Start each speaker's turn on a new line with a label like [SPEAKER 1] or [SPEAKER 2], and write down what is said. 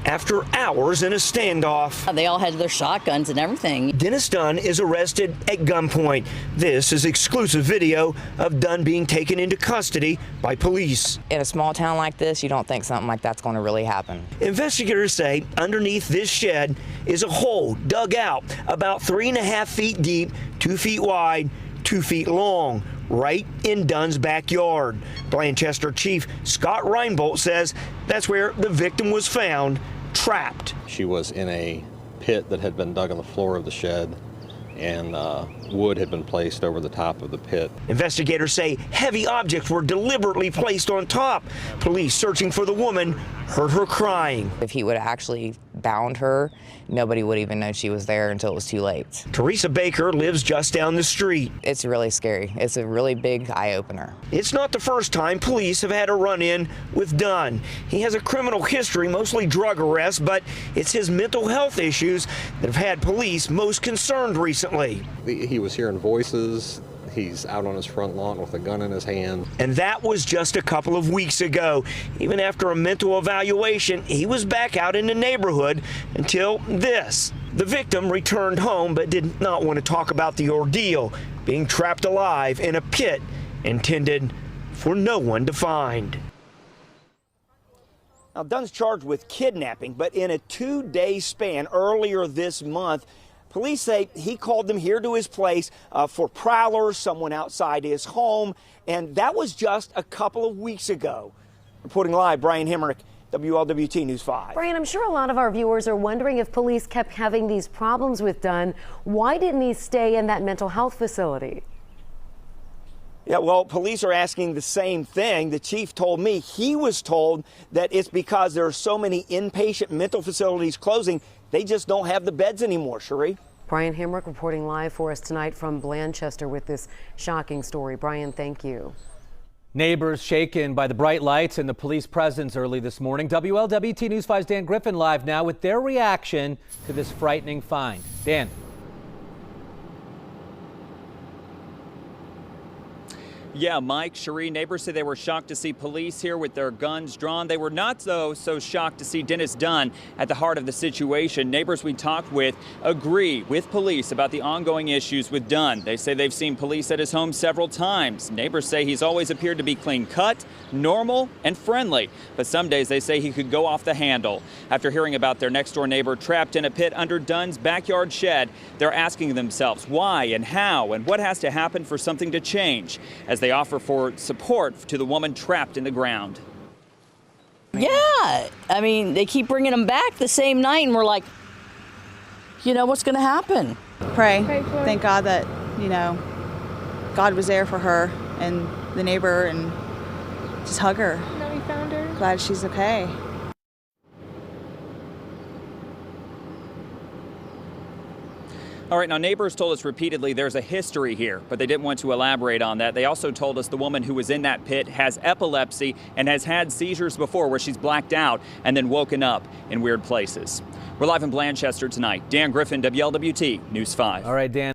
[SPEAKER 1] after hours in a standoff.
[SPEAKER 2] They all had their shotguns and everything.
[SPEAKER 1] Dennis Dunn is arrested at gunpoint. This is exclusive video of Dunn being taken into custody by police.
[SPEAKER 3] In a small town like this, you don't think something like that's going to really happen.
[SPEAKER 1] Investigators say underneath this shed is a hole dug out about 3.5 feet deep, 2 feet wide, 2 feet long, right in Dunn's backyard. Blanchester Chief Scott Reinbolt says that's where the victim was found, trapped.
[SPEAKER 4] She was in a pit that had been dug on the floor of the shed, and wood had been placed over the top of the pit.
[SPEAKER 1] Investigators say heavy objects were deliberately placed on top. Police searching for the woman heard her crying.
[SPEAKER 3] If he would have actually bound her, nobody would even know she was there until it was too late.
[SPEAKER 1] Teresa Baker lives just down the street.
[SPEAKER 3] It's really scary. It's a really big eye-opener.
[SPEAKER 1] It's not the first time police have had a run-in with Dunn. He has a criminal history, mostly drug arrests, but it's his mental health issues that have had police most concerned recently.
[SPEAKER 4] He was hearing voices. He's out on his front lawn with a gun in his hand.
[SPEAKER 1] And that was just a couple of weeks ago. Even after a mental evaluation, he was back out in the neighborhood until this. The victim returned home but did not want to talk about the ordeal, being trapped alive in a pit intended for no one to find. Now, Dunn's charged with kidnapping, but in a 2-day span earlier this month, police say he called them here to his place for prowlers, someone outside his home, and that was just a couple of weeks ago. Reporting live, Brian Hemrick, WLWT News 5.
[SPEAKER 5] Brian, I'm sure a lot of our viewers are wondering if police kept having these problems with Dunn. Why didn't he stay in that mental health facility?
[SPEAKER 1] Yeah, well, police are asking the same thing. The chief told me he was told that it's because there are so many inpatient mental facilities closing, they just don't have the beds anymore, Cherie.
[SPEAKER 5] Brian Hemrick reporting live for us tonight from Blanchester with this shocking story. Brian, thank you.
[SPEAKER 6] Neighbors shaken by the bright lights and the police presence early this morning. WLWT News 5's Dan Griffin live now with their reaction to this frightening find. Dan.
[SPEAKER 7] Yeah, Mike, Cherie, neighbors say they were shocked to see police here with their guns drawn. They were not, though, so shocked to see Dennis Dunn at the heart of the situation. Neighbors we talked with agree with police about the ongoing issues with Dunn. They say they've seen police at his home several times. Neighbors say he's always appeared to be clean-cut, normal, and friendly. But some days they say he could go off the handle. After hearing about their next-door neighbor trapped in a pit under Dunn's backyard shed, they're asking themselves why and how and what has to happen for something to change, as they offer for support to the woman trapped in the ground.
[SPEAKER 2] Yeah, I mean, they keep bringing them back the same night, and we're like, you know, what's going to happen?
[SPEAKER 8] Pray. Thank God that, you know, God was there for her and the neighbor, and just hug her.
[SPEAKER 9] Now we found her.
[SPEAKER 8] Glad she's okay.
[SPEAKER 7] All right, now neighbors told us repeatedly there's a history here, but they didn't want to elaborate on that. They also told us the woman who was in that pit has epilepsy and has had seizures before where she's blacked out and then woken up in weird places. We're live in Blanchester tonight. Dan Griffin, WLWT News 5.
[SPEAKER 6] All right, Dan.